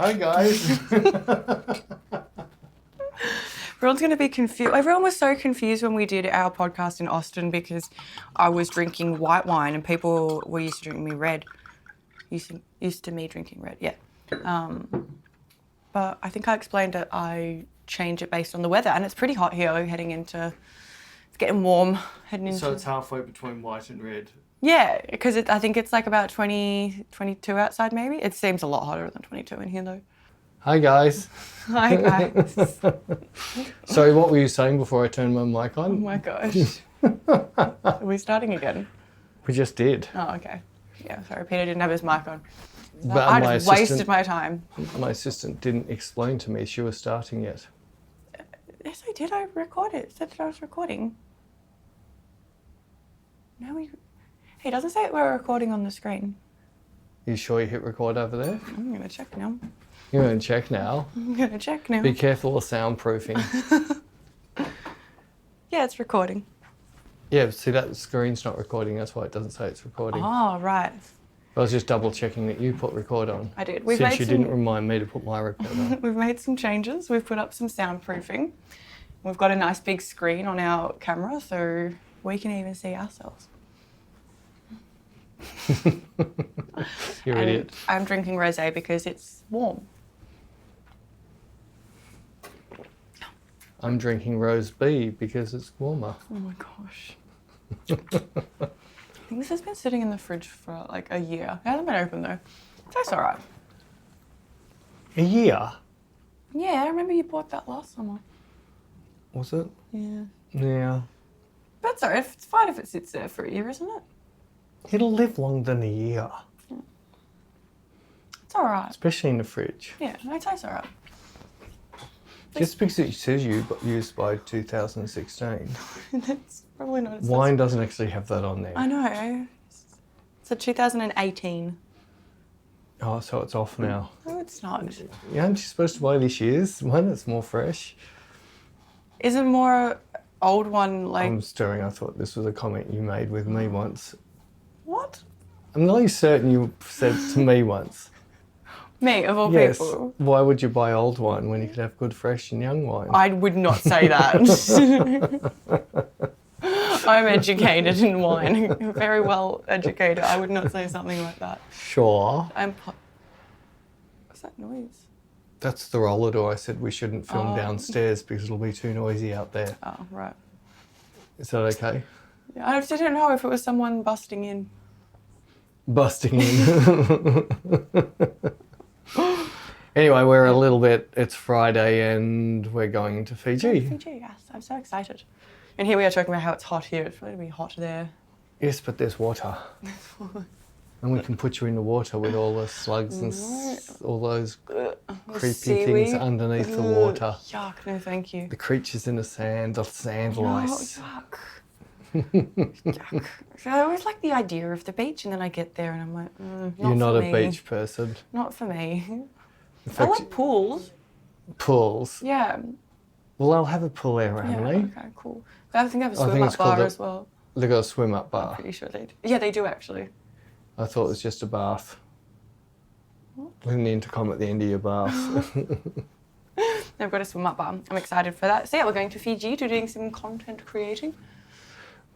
Hi guys. Everyone's going to be confused. Everyone was so confused when we did our podcast in Austin because I was drinking white wine and people were used to drinking me red. Used to me drinking red, yeah. But I think I explained that I change it based on the weather, and it's pretty hot here it's getting warm heading into... So it's halfway between white and red. Yeah, because I think it's like about 20, 22 outside maybe. It seems a lot hotter than 22 in here though. Hi guys. Hi guys. Sorry, what were you saying before I turned my mic on? Oh my gosh. Are we starting again? We just did. Oh, okay. Yeah, sorry, Peter didn't have his mic on. But I just wasted my time. My assistant didn't explain to me she was starting yet. Yes, I did. I recorded. It said that I was recording. No, Hey, it doesn't say we're recording on the screen. You sure you hit record over there? I'm going to check now. You're going to check now? I'm going to check now. Be careful of soundproofing. Yeah, it's recording. Yeah, see that screen's not recording, that's why it doesn't say it's recording. Oh, right. I was just double checking that you put record on. I did. Since you didn't remind me to put my record on. We've made some changes. We've put up some soundproofing. We've got a nice big screen on our camera so we can even see ourselves. You're an idiot. I'm drinking rosé because it's warm. I'm drinking Rose B because it's warmer. Oh my gosh. I think this has been sitting in the fridge for like a year. It hasn't been open though. It tastes alright. A year? Yeah, I remember you bought that last summer. Was it? Yeah. Yeah. But sorry, it's fine if it sits there for a year, isn't it? It'll live longer than a year. It's alright. Especially in the fridge. Yeah, it tastes alright. Just because it says you used by 2016. That's probably not. Wine doesn't actually have that on there. I know. It's a 2018. Oh, so it's off now. No, it's not. Yeah, aren't you supposed to buy this year's one? It's more fresh. Isn't more old one like... I'm stirring. I thought this was a comment you made with me once. What? I'm nearly certain you said to me once. Me, of all Yes. people? Why would you buy old wine when you could have good, fresh and young wine? I would not say that. I'm educated in wine. Very well educated. I would not say something like that. Sure. What's that noise? That's the roller door. I said we shouldn't film downstairs because it'll be too noisy out there. Oh, right. Is that okay? Yeah, I just didn't know if it was someone busting in. Busting in. Anyway, we're a little bit, it's Friday and we're going to Fiji. Fiji, yes. I'm so excited. And here we are talking about how it's hot here. It's going to be hot there. Yes, but there's water. And we can put you in the water with all the slugs and all those creepy things underneath the water. Yuck, no thank you. The creatures in the sand, the sand lice. Yuck. Yuck. So I always like the idea of the beach and then I get there and I'm like, not You're not for a me. beach person. Not for me. In I fact, like pools. pools. Yeah. Well, they'll have a pool there, haven't they? Okay, cool. I think they have a swim-up bar as well. They've got a swim-up I'm bar. pretty sure they do. Yeah, they do actually. I thought it was just a bath. With an intercom at the end of your bath. They've got a swim-up bar. I'm excited for that. So yeah, we're going to Fiji to doing some content creating.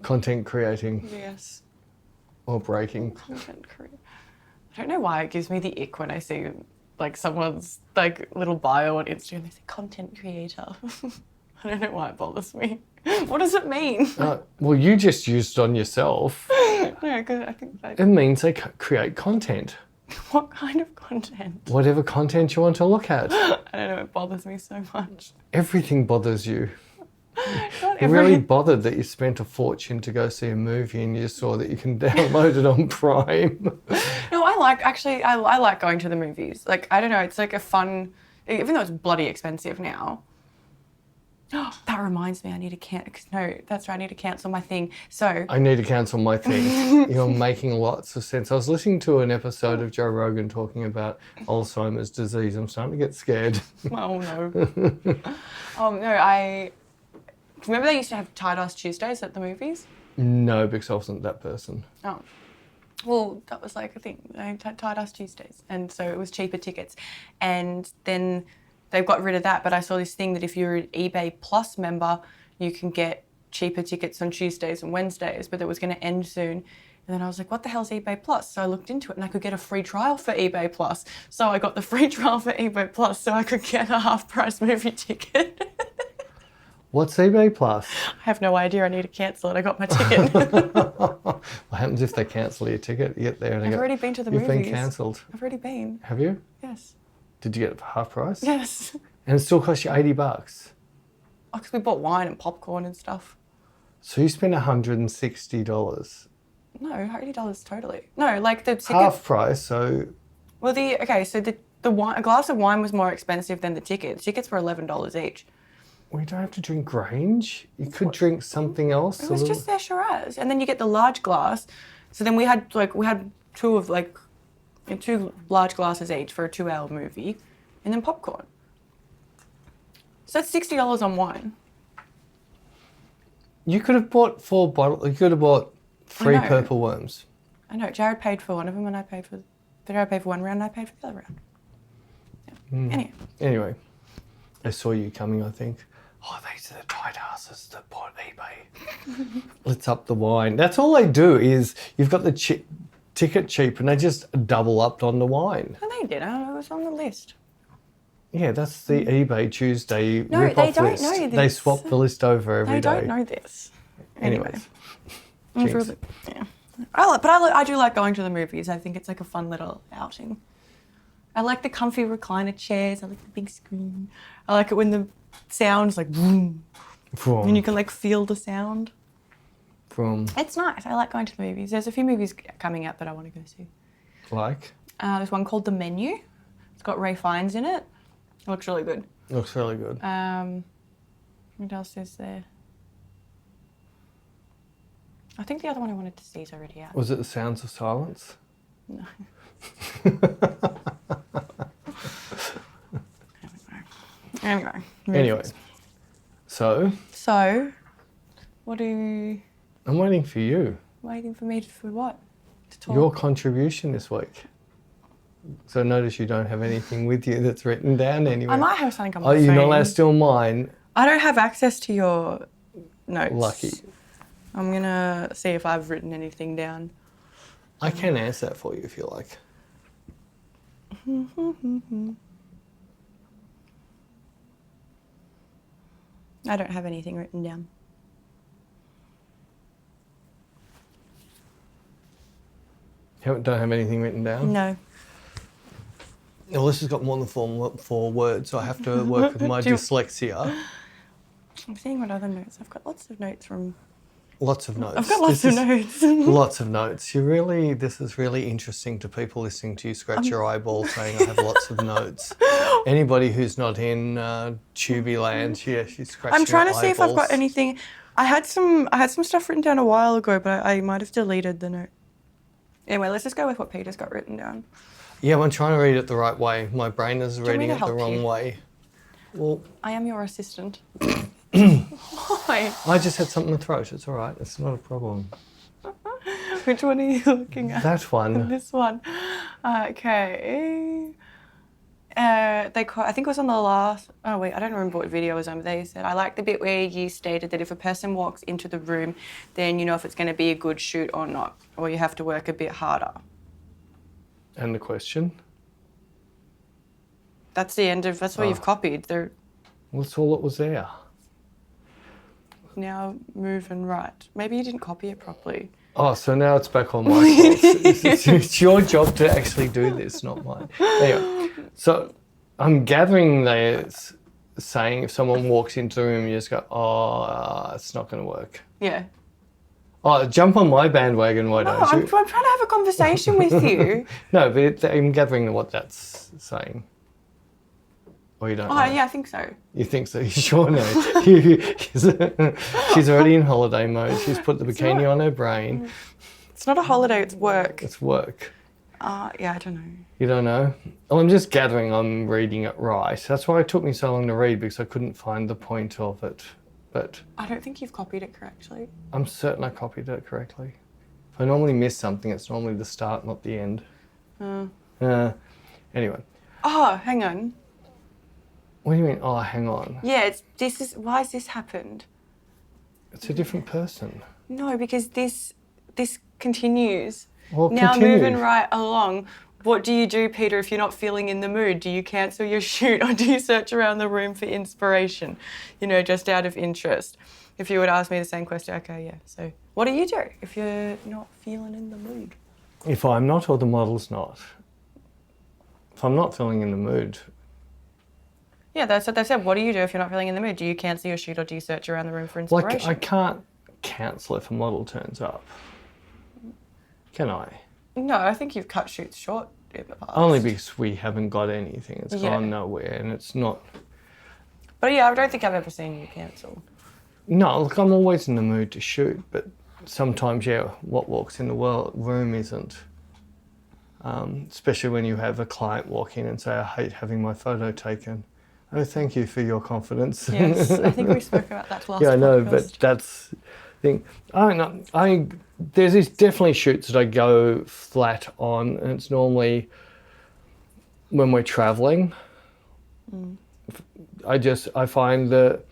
Content creating Yes. or breaking. Content creating. I don't know why it gives me the ick when I see like someone's like little bio on Instagram. They say content creator. I don't know why it bothers me. What does it mean? Well, you just used it on yourself. No, 'cause I think like, It means they create content. what kind of content? Whatever content you want to look at. I don't know, it bothers me so much. Everything bothers you. Not You're really bothered that you spent a fortune to go see a movie and you just saw that you can download it on Prime. No, I like going to the movies. Like, I don't know, it's like a fun, even though it's bloody expensive now. That reminds me, I need to I need to cancel my thing. So I need to cancel my thing. You're making lots of sense. I was listening to an episode of Joe Rogan talking about Alzheimer's disease. I'm starting to get scared. Oh no. No, remember they used to have Tight Ass Tuesdays at the movies? No, because I wasn't that person. Oh. Well, that was like a thing. They tied us Tuesdays. And so it was cheaper tickets. And then they've got rid of that. But I saw this thing that if you're an eBay Plus member, you can get cheaper tickets on Tuesdays and Wednesdays, but it was going to end soon. And then I was like, what the hell's eBay Plus? So I looked into it and I could get a free trial for eBay Plus. So I got the free trial for eBay Plus so I could get a half-price movie ticket. What's eBay Plus? I have no idea. I need to cancel it. I got my ticket. What happens if they cancel your ticket? You get there and I've already been to the You've movies. been cancelled. I've already been. Have you? Yes. Did you get it for half price? Yes. And it still cost you $80? Oh, because we bought wine and popcorn and stuff. So you spent $160. No, $80 totally. No, like the ticket. Half price, so... Well, so the wine, a glass of wine was more expensive than the ticket. The tickets were $11 each. We don't have to drink Grange. You could drink something else. It was just their Shiraz, and then you get the large glass. So then we had two large glasses each for a 2-hour movie, and then popcorn. So that's $60 on wine. You could have bought 4 bottles. You could have bought 3 I know. purple worms. I know. Jared paid for one of them, and Jared paid for one round, and I paid for the other round. Yeah. Anyway, they saw you coming, I think. Oh, these are the tight asses that bought eBay. Let's up the wine. That's all they do is you've got the ticket cheap and they just double upped on the wine. And they did. It was on the list. Yeah, that's the eBay Tuesday No, rip-off they don't list. know this. They swap the list over every day. They don't know this. Anyways. I'm Jinx. really, yeah. I do like going to the movies. I think it's like a fun little outing. I like the comfy recliner chairs. I like the big screen. I like it when the sound's like boom, and you can like feel the sound. It's nice. I like going to the movies. There's a few movies coming out that I want to go see. Like? There's one called The Menu. It's got Ray Fiennes in it. It looks really good. Looks really good. What else is there? I think the other one I wanted to see is already out. Was it The Sounds of Silence? No. Anyway. So, what are you I'm waiting for you. waiting for me for what? To talk? Your contribution this week. So notice you don't have anything with you that's written down anywhere. I might have something on my Oh, phone. you're not allowed to steal mine? I don't have access to your notes. Lucky. I'm going to see if I've written anything down. I can answer that for you if you like. I don't have anything written down. You don't have anything written down? No. Well, this has got more than 4 words, so I have to work with my dyslexia. I'm seeing what other notes. I've got lots of notes from... Lots of notes. I've got lots of notes. Lots of notes. This is really interesting to people listening to you scratch your eyeball saying I have lots of notes. Anybody who's not in Tubi land, she's scratching I'm trying to her see if I've got eyeballs. anything. I had some stuff written down a while ago, but I might have deleted the note. Anyway, let's just go with what Peter's got written down. Yeah, I'm trying to read it the right way. My brain is you want me reading to it the help wrong you? way. Well, I am your assistant. Why? I just had something in the throat. It's all right. It's not a problem. Which one are you looking at? That one. This one. Okay. I think it was on the last... Oh, wait, I don't remember what video it was on, but they said, I like the bit where you stated that if a person walks into the room, then you know if it's going to be a good shoot or not, or you have to work a bit harder. And the question? That's what you've copied. They're Well, that's all that was there. now move and write. Maybe you didn't copy it properly. Oh, so now it's back on my fault. It's your job to actually do this, not mine. Anyway, so I'm gathering they're saying if someone walks into the room, you just go, it's not going to work. Yeah. Oh, jump on my bandwagon, why don't I'm you? trying to have a conversation with you. No, but I'm gathering what that's saying. Or you don't know? Yeah, I think so. You think so? You sure know. She's already in holiday mode. She's put the bikini on her brain. It's not a holiday, it's work. It's work. Yeah, I don't know. You don't know? Well, I'm just gathering I'm reading it right. That's why it took me so long to read, because I couldn't find the point of it. But I don't think you've copied it correctly. I'm certain I copied it correctly. If I normally miss something, it's normally the start, not the end. Anyway. Oh, hang on. What do you mean, oh, hang on? Yeah, why has this happened? It's a different person. No, because this continues. Well, now continue. moving right along, what do you do, Peter, if you're not feeling in the mood? Do you cancel your shoot or do you search around the room for inspiration? Just out of interest. If you would ask me the same question, okay, yeah. So what do you do if you're not feeling in the mood? If I'm not or the model's not? If I'm not feeling in the mood. Yeah, that's what they said. What do you do if you're not feeling in the mood? Do you cancel your shoot or do you search around the room for inspiration? I can't cancel if a model turns up. Can I? No, I think you've cut shoots short in the past. Only because we haven't got anything. It's gone nowhere and it's not... But yeah, I don't think I've ever seen you cancel. No, look, I'm always in the mood to shoot, but sometimes, what walks in the room isn't. Especially when you have a client walk in and say, I hate having my photo taken. Oh, thank you for your confidence. Yes, I think we spoke about that last Yeah, I know, podcast. but that's the thing. I don't know. There's definitely shoots that I go flat on, and it's normally when we're traveling. I find that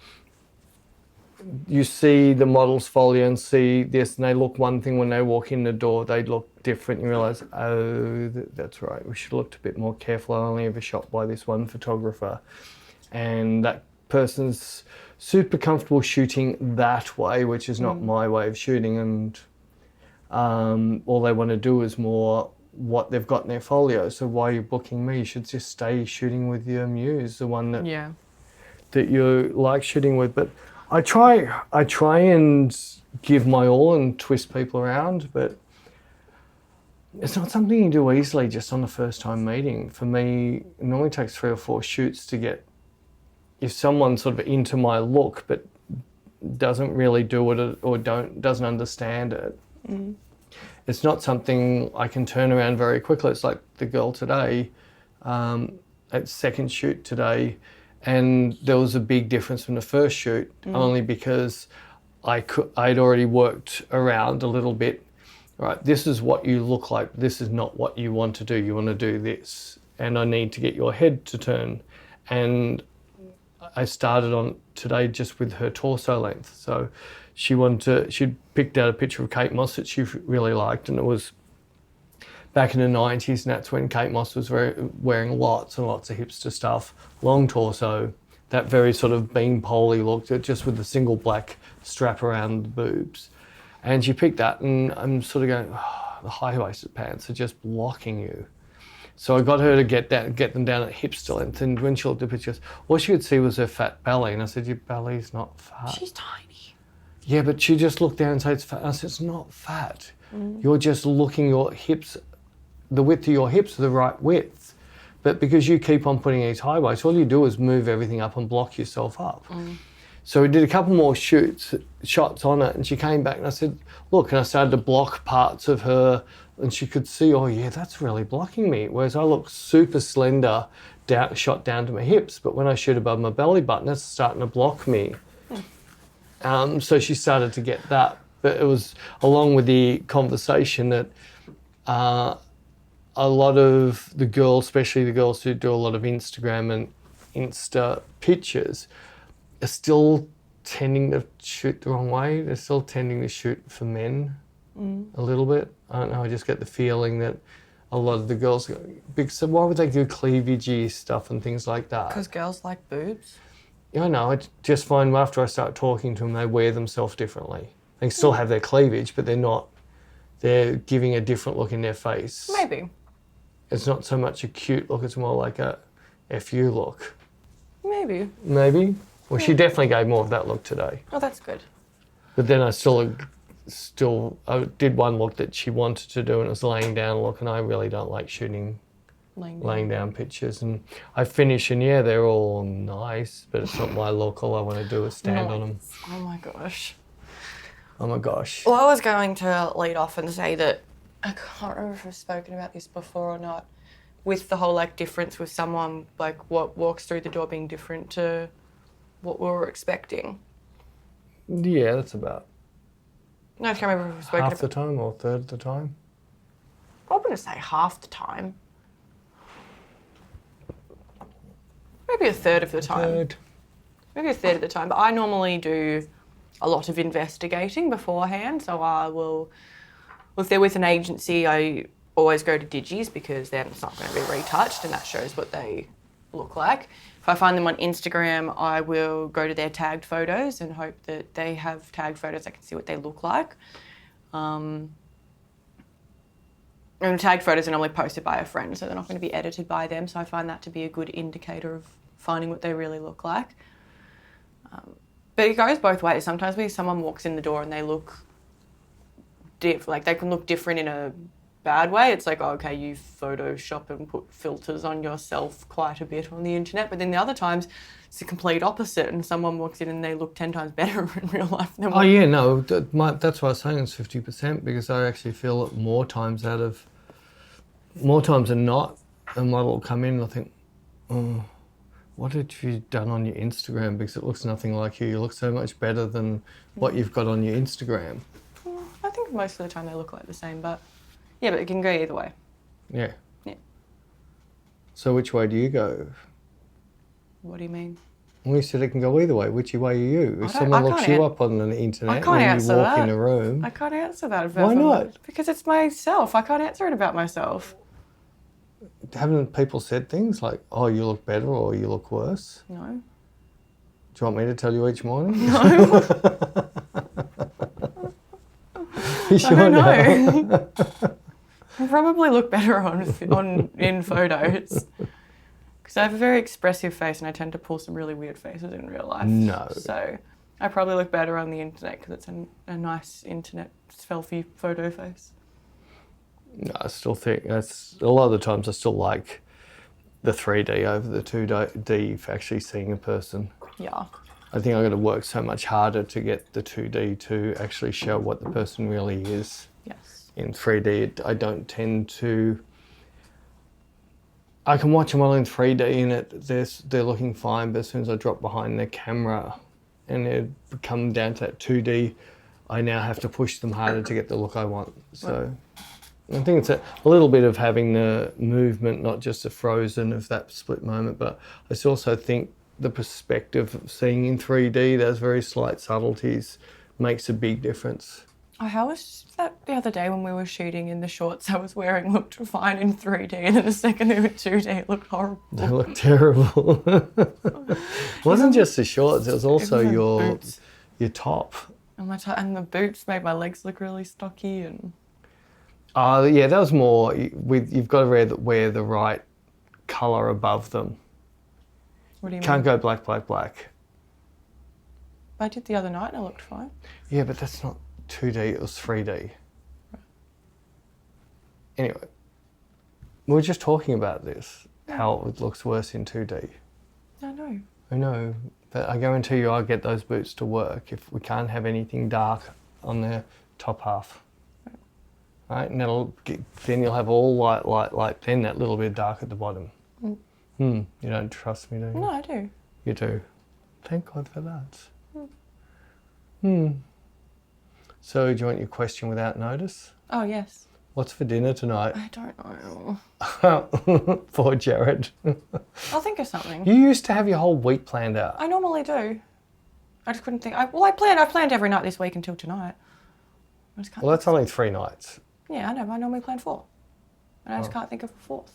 you see the model's folio and see this, and they look one thing when they walk in the door, they look different. You realise, oh, that's right, we should have looked a bit more careful. I only ever shot by this one photographer. And that person's super comfortable shooting that way, which is not my way of shooting. And all they want to do is more what they've got in their folio. So why are you booking me? You should just stay shooting with your muse, the one that you like shooting with. But I try and give my all and twist people around, but it's not something you do easily just on the first time meeting. For me, it normally takes 3 or 4 shoots to get, if someone's sort of into my look but doesn't really do it or doesn't understand it, it's not something I can turn around very quickly. It's like the girl today, at second shoot today, and there was a big difference from the first shoot, only because I'd already worked around a little bit. Right, this is what you look like. This is not what you want to do. You want to do this, and I need to get your head to turn. And I started on today just with her torso length. So she'd picked out a picture of Kate Moss that she really liked, and it was back in the 90s, and that's when Kate Moss was wearing lots and lots of hipster stuff, long torso, that very sort of bean-poley look, just with a single black strap around the boobs. And she picked that, and I'm sort of going, oh, the high-waisted pants are just blocking you. So I got her to get them down at hipster length, and when she looked at the pictures, all she could see was her fat belly, and I said, your belly's not fat. She's tiny. Yeah, but she just looked down and said it's fat. And I said, it's not fat. You're just looking your hips, the width of your hips are the right width. But because you keep on putting these high waists, all you do is move everything up and block yourself up. So we did a couple more shots on it, and she came back and I said, look, and I started to block parts of her, and she could see, oh yeah, that's really blocking me. Whereas I look super slender, shot down to my hips, but when I shoot above my belly button, that's starting to block me. So she started to get that. But it was along with the conversation that a lot of the girls, especially the girls who do a lot of Instagram and Insta pictures, are still tending to shoot the wrong way. They're still tending to shoot for men a little bit. I don't know, I just get the feeling that a lot of the girls, so why would they do cleavagey stuff and things like that? Because girls like boobs. Yeah, I know. I just find after I start talking to them, they wear themselves differently. They still have their cleavage, but they're giving a different look in their face. Maybe. It's not so much a cute look, it's more like a FU look. Maybe. Maybe? Well, she definitely gave more of that look today. Oh, that's good. But then I did one look that she wanted to do, and it was laying down look, and I really don't like shooting laying down pictures. And I finish, and yeah, they're all nice, but it's not my look. All I want to do is stand on them. Oh my gosh. Oh my gosh. Well, I was going to lead off and say that I can't remember if I've spoken about this before or not, with the whole difference with someone, what walks through the door being different to what we were expecting. Yeah, that's about No, I can't remember if we've spoken Half the time or a third of the time? I wouldn't say half the time. Maybe a third of the time. Maybe a third of the time. But I normally do a lot of investigating beforehand. So I will, if they're with an agency, I always go to Digis because then it's not going to be retouched and that shows what they look like. If I find them on Instagram, I will go to their tagged photos and hope that they have tagged photos I can see what they look like. And tagged photos are normally posted by a friend, so they're not going to be edited by them. So I find that to be a good indicator of finding what they really look like. But it goes both ways. Sometimes when someone walks in the door and they look like they can look different in a bad way. It's like, oh, okay, you Photoshop and put filters on yourself quite a bit on the internet. But then the other times, it's the complete opposite, and someone walks in and they look 10 times better in real life than what. Oh yeah, no, that's why I was saying it's 50% because I actually feel it more times than not, a model will come in and I think, oh, what have you done on your Instagram? Because it looks nothing like you. You look so much better than what you've got on your Instagram. I think most of the time they look like the same, but yeah, but it can go either way. Yeah. Yeah. So which way do you go? What do you mean? Well, you said it can go either way. Which way are you? If I someone looks you up on the internet when you walk in a room... I can't answer that. Why not? Because it's myself. I can't answer it about myself. Haven't people said things like, oh, you look better or you look worse? No. Do you want me to tell you each morning? No. You sure I don't know. I probably look better in photos. Because I have a very expressive face and I tend to pull some really weird faces in real life. No. So I probably look better on the internet because it's a nice internet selfie photo face. No, I still think that's a lot of the times I still like the 3D over the 2D for actually seeing a person. Yeah. I think I've got to work so much harder to get the 2D to actually show what the person really is. Yes. In 3D, I don't tend to... I can watch them all in 3D and they're looking fine, but as soon as I drop behind their camera and they come down to that 2D, I now have to push them harder to get the look I want. So I think it's a little bit of having the movement, not just a frozen of that split moment, but I also think the perspective of seeing in 3D, those very slight subtleties, makes a big difference. Oh, how was that the other day when we were shooting in the shorts I was wearing looked fine in 3D and then the second they were 2D it looked horrible. They looked terrible. It wasn't just the shorts, it was also your top. And and the boots made my legs look really stocky and... Yeah, that was more, you've got to wear the right colour above them. What do you mean? Can't go black, black, black. I did the other night and it looked fine. Yeah, but that's not 2D, it was 3D. Right. Anyway, we were just talking about this, how it looks worse in 2D. I know. I know, but I guarantee you I'll get those boots to work if we can't have anything dark on the top half. Right, and then you'll have all light, then that little bit dark at the bottom. You don't trust me, do you? No, I do. You do. Thank God for that. So, do you want your question without notice? Oh, yes. What's for dinner tonight? I don't know. Poor Jared. I'll think of something. You used to have your whole week planned out. I normally do. I just couldn't think. I've planned every night this week until tonight. I just can't. Well, that's only 3 nights. Yeah, I know, but I normally plan 4. And I just can't think of a 4th.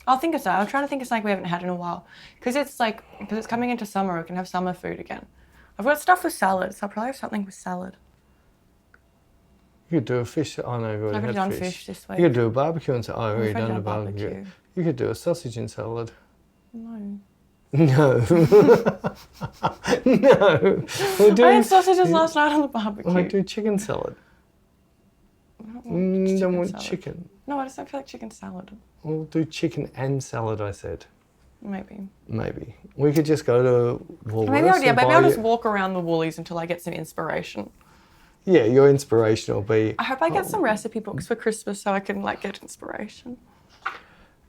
I'll think of something. I'm trying to think of something we haven't had in a while. Because it's coming into summer, we can have summer food again. I've got stuff with salad, so I'll probably have something with salad. You could do a fish. Oh no, you've already I've had done fish. fish this week. You could do a barbecue and salad. Oh, I've you've already already done a done barbecue. barbecue. You could do a sausage and salad. No. No. No. I had sausages last night on the barbecue. We'll do chicken salad. I don't want Chicken. No, I just don't feel like chicken salad. We'll do chicken and salad, I said. Maybe. We could just go to Woolworths. Maybe I'll just walk around the Woolies until I get some inspiration. Yeah, your inspiration will be... I hope I get some recipe books for Christmas so I can get inspiration.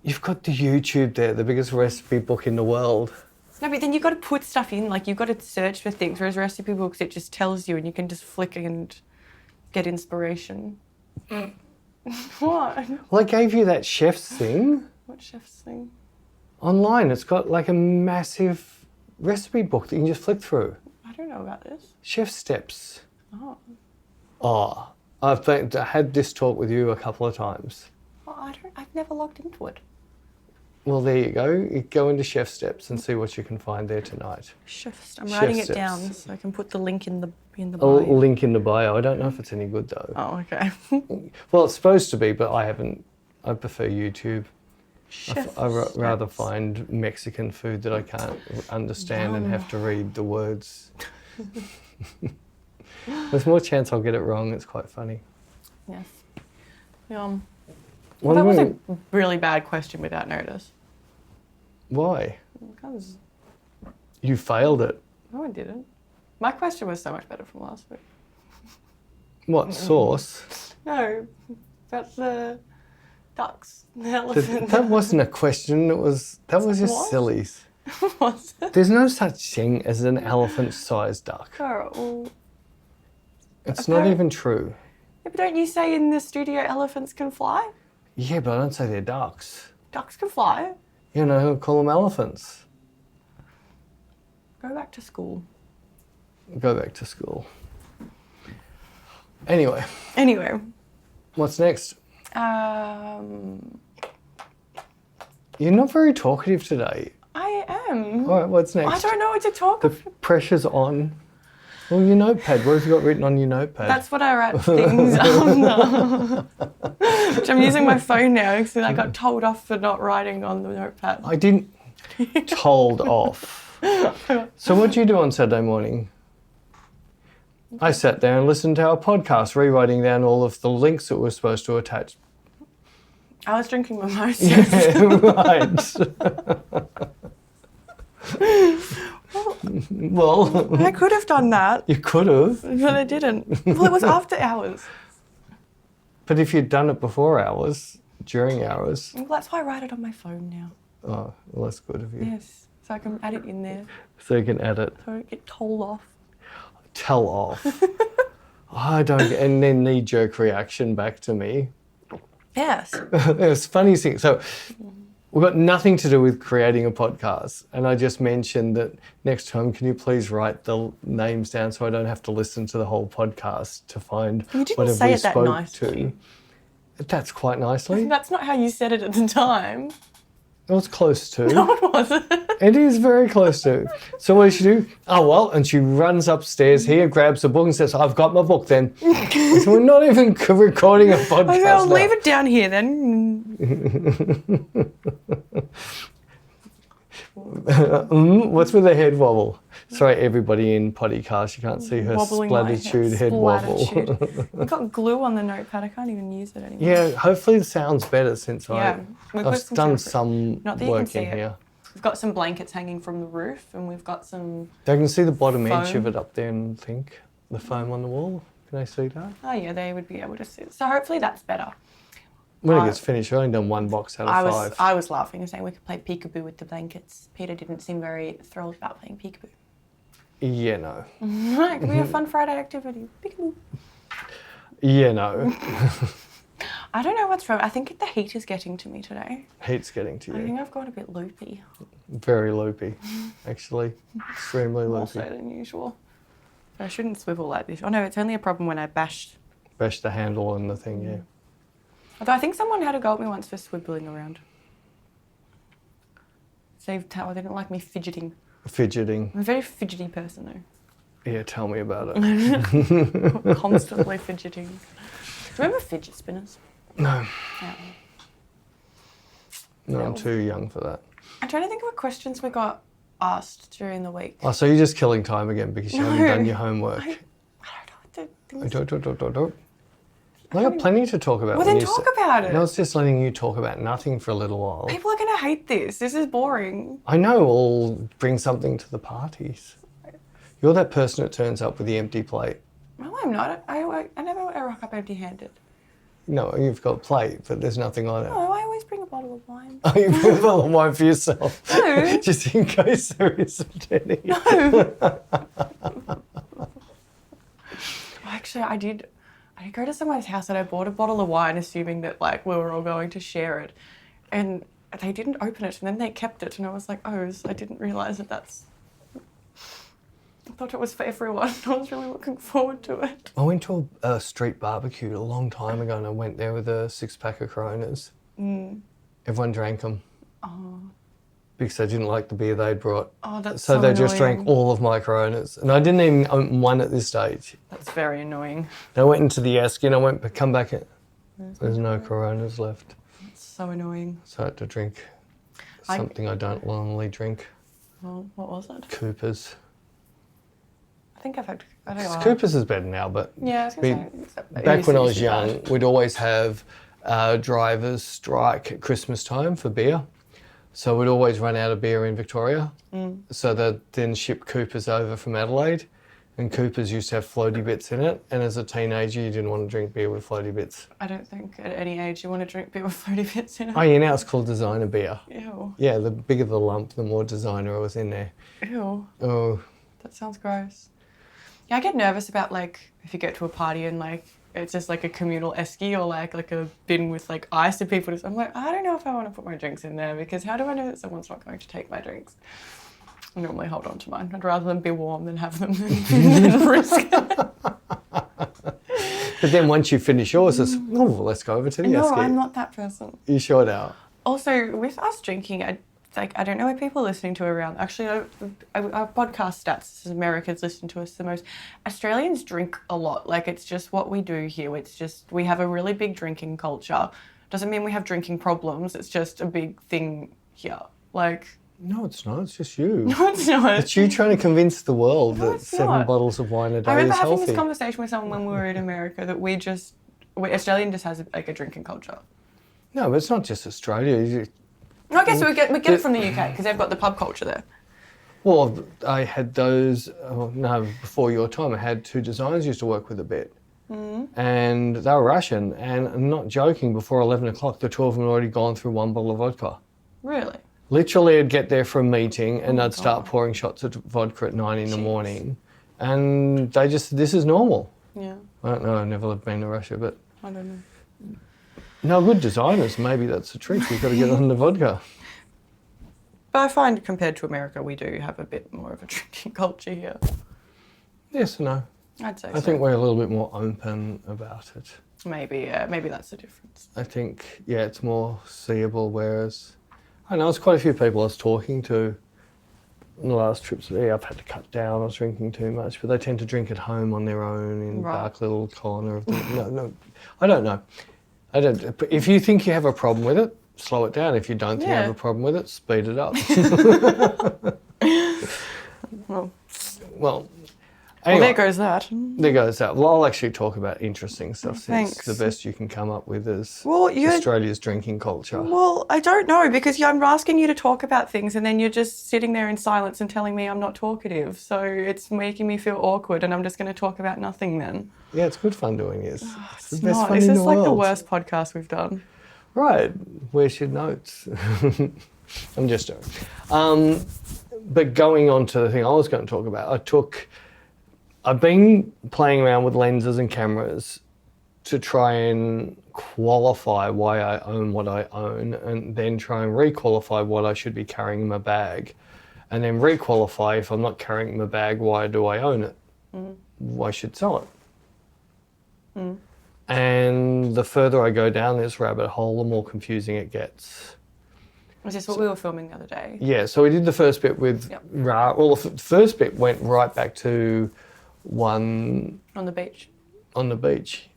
You've got the YouTube there, the biggest recipe book in the world. No, but then you've got to put stuff in. Like, you've got to search for things. Whereas recipe books, it just tells you and you can just flick and get inspiration. What? Well, I gave you that chef's thing. What chef's thing? Online. It's got like a massive recipe book that you can just flick through. I don't know about this. Chef steps. Oh. Oh, I had this talk with you a couple of times. Well, I've never logged into it. Well, there you go. You go into Chef Steps and see what you can find there tonight. I'm writing Chef it down steps. so I can put the link in the A bio. link in the bio. I don't know if it's any good though. Oh, okay. Well, it's supposed to be, but I haven't. I prefer YouTube. Chef Rather steps. find Mexican food that I can't understand and have to read the words. There's more chance I'll get it wrong. It's quite funny. Yes. Well, that was Wondering a really bad question without notice. why Because you failed it. no, I didn't. My question was so much better from last week. What sauce? No, that's the ducks, the elephant. That wasn't a question. That was just What? sillies. Was it? There's no such thing as an elephant-sized duck. Oh, well, It's not even true. yeah, but don't you say in the studio elephants can fly? Yeah, but I don't say they're ducks. Ducks can fly. You know, I call them elephants. Go back to school. Go back to school. Anyway, Anyway, what's next? um, You're not very talkative today. I am. All right, what's next? I don't know what to talk The about. pressure's on. Well, your notepad. What have you got written on your notepad? That's what I write things on. Which I'm using my phone now because I got told off for not writing on the notepad. I didn't told off. So what do you do on Saturday morning? I sat there and listened to our podcast, rewriting down all of the links that we're supposed to attach. I was drinking mimosas. Yeah, right. Well, I could have done that, you could have. but I didn't. Well, it was after hours. But if you'd done it before hours, during hours, Well, that's why I write it on my phone now. oh, well, that's good of you. Yes, so I can add it in there So you can edit. so I don't get told off. Tell off. I don't, and then knee-jerk reaction back to me. Yes. It was funny thing. So we've got nothing to do with creating a podcast. And I just mentioned that next time, can you please write the names down so I don't have to listen to the whole podcast to find You didn't whatever say we it that spoke nicely. to. That's quite nicely. That's not how you said it at the time. It was close to. No, it wasn't. It is very close to. So what does she do? Oh, well, and she runs upstairs here, grabs a book and says, I've got my book then. So we're not even recording a podcast I said, I'll now. leave it down here then. What's with the head wobble? Sorry, everybody in podcast, you can't see her Wobbling my splatitude head wobble. Splatitude. I've got glue on the notepad. I can't even use it anymore. Yeah, hopefully it sounds better since Yeah, we've got I've some done soundproof. some Not that you can work see in it. here. We've got some blankets hanging from the roof, and we've got some. They can see the bottom edge Foam. of it up there and think the foam on the wall. Can they see that? Oh yeah, they would be able to see it. So hopefully that's better. When it Uh, gets finished, I've only done one box out of five. I was laughing and saying we could play peekaboo with the blankets. Peter didn't seem very thrilled about playing peekaboo. Yeah, no. It could be a fun Friday activity. Peekaboo. Yeah, no. I don't know what's wrong. I think the heat is getting to me today. Heat's getting to I you. think I've got a bit loopy. Very loopy, actually. Extremely More loopy. so than usual. I shouldn't swivel like this. Oh no, it's only a problem when I bash. Bash the handle on the thing, yeah. Although I think someone had a go at me once for swiveling around. They didn't like me fidgeting. Fidgeting. I'm a very fidgety person though. Yeah, tell me about it. Constantly fidgeting. Do you remember fidget spinners? No, Yeah. no, I'm too young for that. I'm trying to think of what questions we got asked during the week. Oh, so you're just killing time again because you haven't No, done your homework. I don't know what the things. Don't. I got plenty to talk about. Well, when then you talk say- about it. No, it's just letting you talk about nothing for a little while. People are going to hate this. This is boring. I know, we'll bring something to the parties. You're that person that turns up with the empty plate. No, I'm not. I never rock up empty-handed. No, you've got a plate, but there's nothing on it. No, I always bring a bottle of wine. Oh, you put a bottle of wine for yourself? No. Just in case there isn't any. No. Actually, I did go to someone's house and I bought a bottle of wine assuming that like we were all going to share it. And they didn't open it and then they kept it and I was like, oh, I didn't realise I thought it was for everyone. I was really looking forward to it. I went to a street barbecue a long time ago and I went there with a 6-pack of Coronas. Everyone drank them. Oh. Because they didn't like the beer they'd brought. Oh, that's so so they just annoying. drank all of my Coronas. And I didn't even open one at this stage. That's very annoying. I went into the Esky and I went, come back, there's no Coronas left. That's so annoying. So I had to drink something I don't normally drink. Well, what was it? Cooper's. I think I've had, I don't know. Cooper's is better now, but Yeah, I was going to say. back when I was young, we'd always have drivers strike at Christmas time for beer. So we'd always run out of beer in Victoria. So they'd then ship Cooper's over from Adelaide. And Cooper's used to have floaty bits in it. And as a teenager, you didn't want to drink beer with floaty bits. I don't think at any age you want to drink beer with floaty bits in it. Oh yeah, now it's called designer beer. Ew. Yeah, the bigger the lump, the more designer was in there. Ew. Oh. That sounds gross. Yeah, I get nervous about like if you get to a party and like it's just like a communal esky or like a bin with like ice and people I'm like, I don't know if I want to put my drinks in there because how do I know that someone's not going to take my drinks? I normally hold on to mine. I'd rather them be warm than have them than risk it. But then once you finish yours, it's, oh, well, let's go over to the No, esky. I'm not that person. You sure now? Also, with us drinking, I don't know what people are listening to around. Actually, our podcast stats, this is Americans listen to us the most. Australians drink a lot. Like, it's just what we do here. It's just, we have a really big drinking culture. Doesn't mean we have drinking problems. It's just a big thing here. Like... No, it's not. It's just you. No, it's not. It's you trying to convince the world No, that it's 7 not. bottles of wine a day I remember is having healthy. this conversation with someone when we were in America that Australian just has like a drinking culture. No, but it's not just Australia. No, I guess we get it from the UK because they've got the pub culture there. Well, I had those, before your time, I had 2 designers who used to work with a bit. And they were Russian. And I'm not joking, before 11 o'clock, the 2 of them had already gone through 1 bottle of vodka. Really? Literally, I'd get there for a meeting and they'd start pouring shots of vodka at 9 in the morning. And they just, this is normal. Yeah. I don't know, I've never been to Russia, but... I don't know. No, good designers, maybe that's the trick. You've got to get on the vodka. But I find compared to America, we do have a bit more of a drinking culture here. Yes and no. I'd say I think we're a little bit more open about it. Maybe, yeah, maybe that's the difference. I think, yeah, it's more seeable, whereas... I know there's quite a few people I was talking to in the last trips. Yeah, I've had to cut down, I was drinking too much, but they tend to drink at home on their own in a dark little corner of the... No, I don't know. If you think you have a problem with it, slow it down. If you don't think you have a problem with it, speed it up. Well, anyway, there goes that. There goes that. Well, I'll actually talk about interesting stuff since Thanks. the best you can come up with is Well, Australia's drinking culture. Well, I don't know because I'm asking you to talk about things and then you're just sitting there in silence and telling me I'm not talkative. So it's making me feel awkward and I'm just going to talk about nothing then. Yeah, it's good fun doing this. It's the It's best not. fun This in is the like world. the worst podcast we've done. Right. Where's your notes? I'm just joking. But going on to the thing I was going to talk about, I've been playing around with lenses and cameras to try and qualify why I own what I own and then try and re-qualify what I should be carrying in my bag. And then re-qualify if I'm not carrying it in my bag, why do I own it? Why should sell it? And the further I go down this rabbit hole, the more confusing it gets. Was this what we were filming the other day? Yeah, so we did the first bit with Ra. Well, the first bit went right back to one On the beach. on the beach.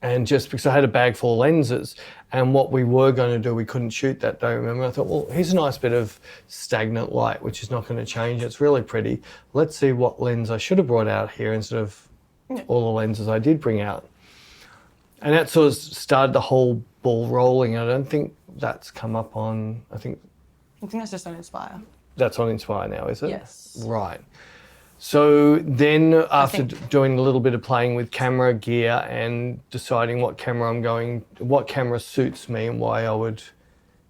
And just because I had a bag full of lenses and what we were going to do, we couldn't shoot that day, remember? I thought, well, here's a nice bit of stagnant light, which is not going to change. It's really pretty. Let's see what lens I should have brought out here instead of all the lenses I did bring out. And that sort of started the whole ball rolling. I don't think that's come up on, I think that's just on Inspire. that's on Inspire now, is it? Yes. Right. So then after doing a little bit of playing with camera gear and deciding what camera suits me and why I would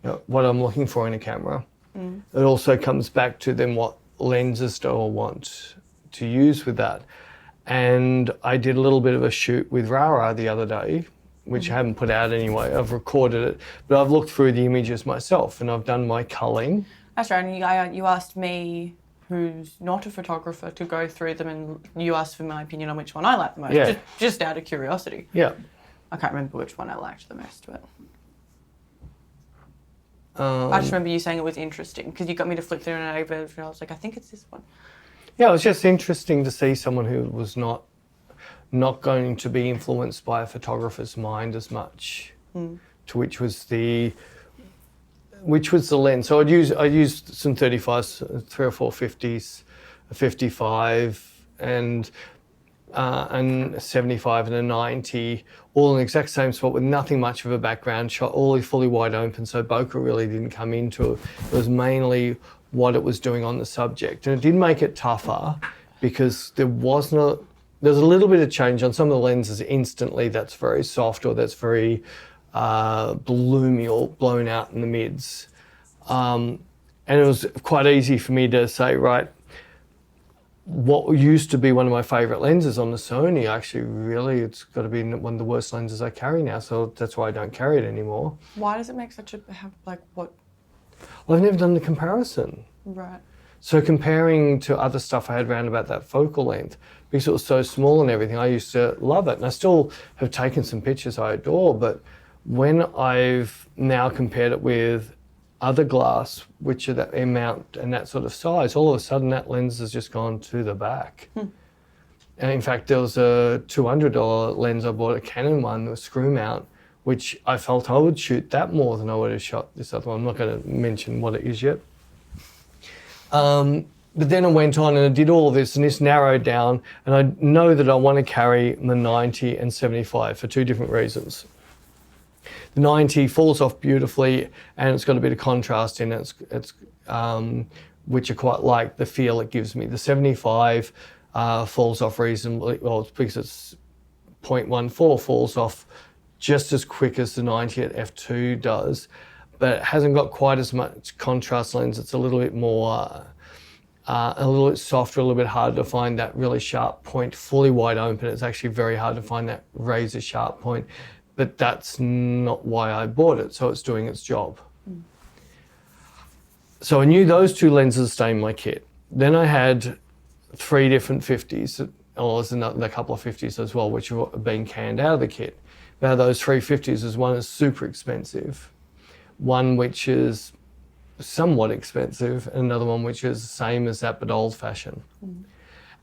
what I'm looking for in a camera. It also comes back to then what lenses do I want to use with that. And I did a little bit of a shoot with Rara the other day, which I haven't put out anyway. I've recorded it, but I've looked through the images myself and I've done my culling. That's right. And you asked me, who's not a photographer, to go through them, and you asked for my opinion on which one I like the most. Yeah. Just out of curiosity. Yeah. I can't remember which one I liked the most, but I just remember you saying it was interesting because you got me to flip through and I was like, I think it's this one. Yeah, it was just interesting to see someone who was not going to be influenced by a photographer's mind as much, to which was the lens. So I used some 35s, 3 or 4 50s, a 55, and a 75 and a 90, all in the exact same spot with nothing much of a background shot, all fully wide open. So bokeh really didn't come into it. It was mainly what it was doing on the subject, and it did make it tougher because there's a little bit of change on some of the lenses instantly. That's very soft or that's very bloomy or blown out in the mids. And it was quite easy for me to say, right, what used to be one of my favorite lenses on the Sony, actually really it's got to be one of the worst lenses I carry now, so that's why I don't carry it anymore. Why does it make such a, like what? Well, I've never done the comparison. Right. So comparing to other stuff I had around about that focal length, because it was so small and everything, I used to love it. And I still have taken some pictures I adore, but when I've now compared it with other glass, which are that amount and that sort of size, all of a sudden that lens has just gone to the back. And in fact, there was a $200 lens I bought, a Canon one, a screw mount, which I felt I would shoot that more than I would have shot this other one. I'm not going to mention what it is yet. But then I went on and I did all of this, and this narrowed down, and I know that I want to carry the 90 and 75 for 2 different reasons. The 90 falls off beautifully, and it's got a bit of contrast in it, which I quite like the feel it gives me. The 75 falls off reasonably, well, it's because it's 0.14, falls off just as quick as the 90 at f2 does, but it hasn't got quite as much contrast lens. It's a little bit more, a little bit softer, a little bit harder to find that really sharp point. Fully wide open, it's actually very hard to find that razor sharp point, but that's not why I bought it, so it's doing its job. So I knew those 2 lenses stay in my kit. Then I had 3 different 50s, or there's a couple of 50s as well, which have been canned out of the kit. Now those 3 50s, is one is super expensive, one which is somewhat expensive, and another one which is the same as that but old fashioned.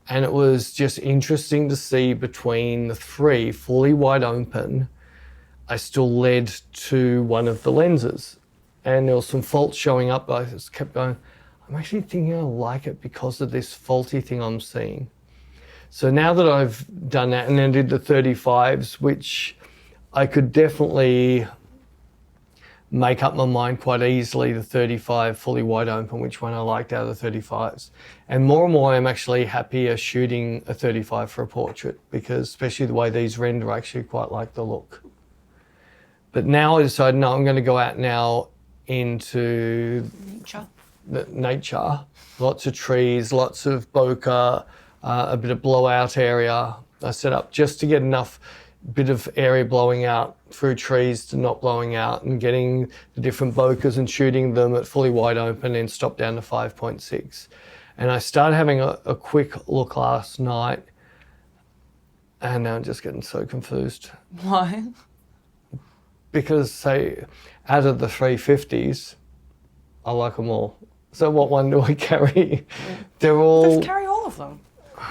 And it was just interesting to see between the 3 fully wide open, I still led to one of the lenses. And there was some faults showing up, but I just kept going, I'm actually thinking I like it because of this faulty thing I'm seeing. So now that I've done that and then did the 35s, which I could definitely make up my mind quite easily, the 35 fully wide open, which one I liked out of the 35s. And more I'm actually happier shooting a 35 for a portrait, because especially the way these render, I actually quite like the look. But now I decided, no, I'm going to go out now into nature. Lots of trees, lots of bokeh, a bit of blowout area. I set up just to get enough bit of area blowing out through trees to not blowing out, and getting the different bokehs and shooting them at fully wide open and stop down to 5.6. And I started having a quick look last night, and now I'm just getting so confused. Why? Because, say, out of the 350s, I like them all. So what one do I carry? They're all... Just carry all of them.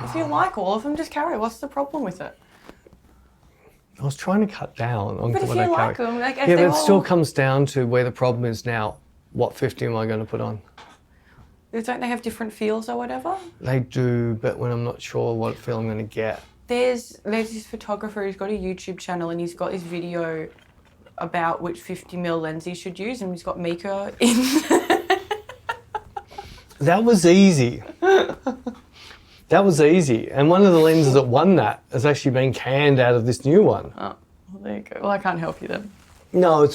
If you like all of them, just carry. What's the problem with it? I was trying to cut down on But if what I you carry. like them, like, if Yeah, but they're it still all... comes down to where the problem is now. What 50 am I going to put on? Don't they have different feels or whatever? They do, but when I'm not sure what feel I'm going to get. There's this photographer who's got a YouTube channel, and he's got this video about which 50mm lens he should use, and he's got Mika in. That was easy. That was easy. And one of the lenses that won that has actually been canned out of this new one. Oh, well, there you go. Well, I can't help you then. No,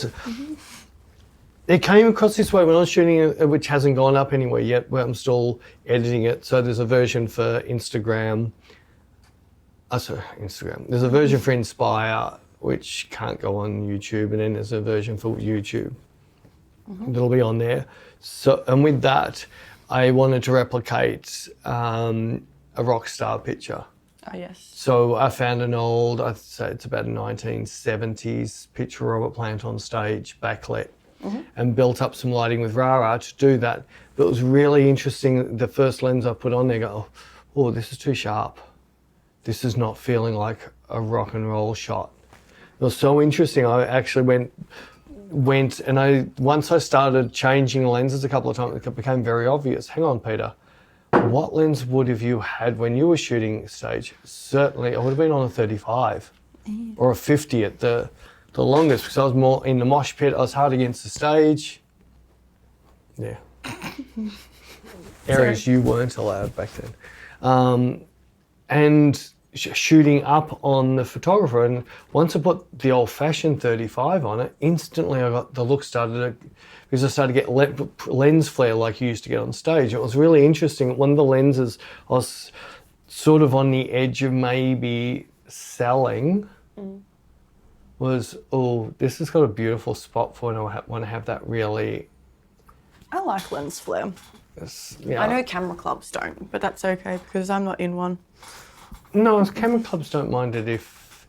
It came across this way when I was shooting it, which hasn't gone up anywhere yet, where I'm still editing it. So there's a version for Instagram. Instagram. There's a version for Inspire, which can't go on YouTube, and then there's a version for YouTube. That'll be on there. So, and with that, I wanted to replicate a rock star picture. Oh, yes. So I found an old, I'd say it's about a 1970s picture of Robert Plant on stage, backlit, and built up some lighting with Rara to do that. But it was really interesting. The first lens I put on there, oh, this is too sharp. This is not feeling like a rock and roll shot. It was so interesting. I actually went and once I started changing lenses a couple of times, it became very obvious. Hang on, Peter. What lens would have you had when you were shooting stage? Certainly, I would have been on a 35 or a 50 at the longest, because I was more in the mosh pit. I was hard against the stage. Yeah. Areas you weren't allowed back then. And shooting up on the photographer. And once I put the old-fashioned 35 on it, instantly the look started to, because I started to get lens flare like you used to get on stage. It was really interesting. One of the lenses I was sort of on the edge of maybe selling was, oh, this has got a beautiful spot for when I want to have that really... I like lens flare. Yeah. I know camera clubs don't, but that's okay because I'm not in one. No, camera clubs don't mind it if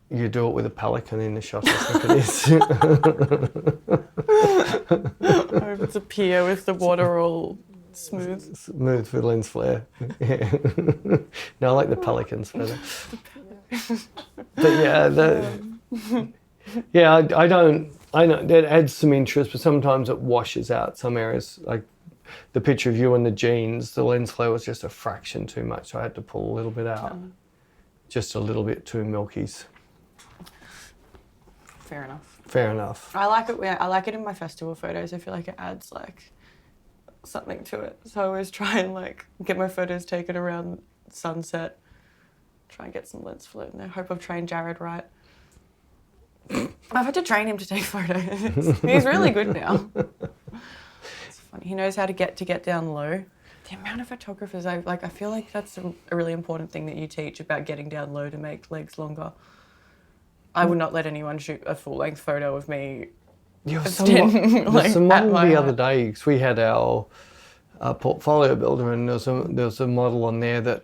you do it with a pelican in the shot, I think it is. Or if it's a pier with the water all smooth. Smooth with lens flare. Yeah. No, I like the pelicans better. But yeah, I know that adds some interest, but sometimes it washes out some areas. Like the picture of you and the jeans, the lens flare was just a fraction too much, so I had to pull a little bit out. Just a little bit too milkies. Fair enough. Fair enough. I like it. I like it in my festival photos. I feel like it adds like something to it. So I always try and like get my photos taken around sunset. Try and get some lens flare in there. Hope I've trained Jared right. I've had to train him to take photos. He's really good now. It's funny. He knows how to get down low. The amount of photographers I feel like that's a really important thing that you teach about getting down low to make legs longer. I would not let anyone shoot a full-length photo of me. There's someone the other day, because we had our portfolio builder, and there was a model on there that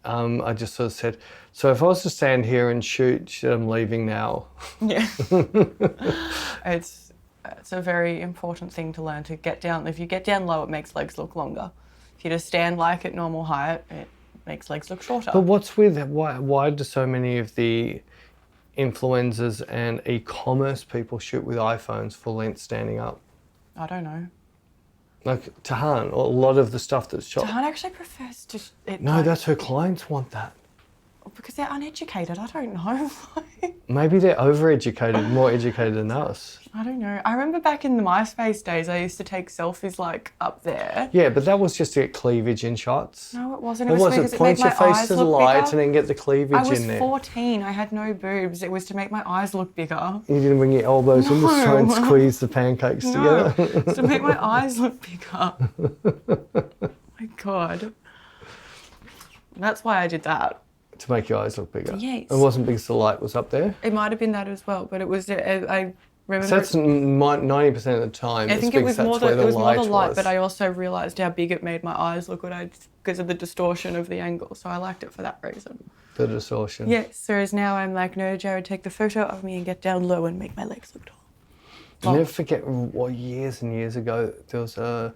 I just sort of said, so if I was to stand here and shoot, I'm leaving now. Yeah. It's a very important thing to learn, to get down. If you get down low, it makes legs look longer. If you just stand like at normal height, it makes legs look shorter. But what's with why do so many of the influencers and e-commerce people shoot with iPhones full length standing up? I don't know. Like Tahan, a lot of the stuff that's shot. Tahan actually prefers to... No, that's her clients want that. Because they're uneducated, I don't know. Maybe they're overeducated, more educated than us. I don't know. I remember back in the MySpace days, I used to take selfies like up there. Yeah, but that was just to get cleavage in shots. No, it wasn't. It was to point your face to the light and then get the cleavage in there. I was 14. I had no boobs. It was to make my eyes look bigger. You didn't bring your elbows in to try and squeeze the pancakes together? It's to make my eyes look bigger. My God. That's why I did that. To make your eyes look bigger? Yes. It wasn't because the light was up there? It might have been that as well, but it was... I remember... So that's 90% of the time. I think it was more the light, but I was. also realised how big it made my eyes look because of the distortion of the angle. So I liked it for that reason. The distortion. Yes, whereas now I'm like, no, Jared, take the photo of me and get down low and make my legs look tall. I'll never forget, years and years ago, there was a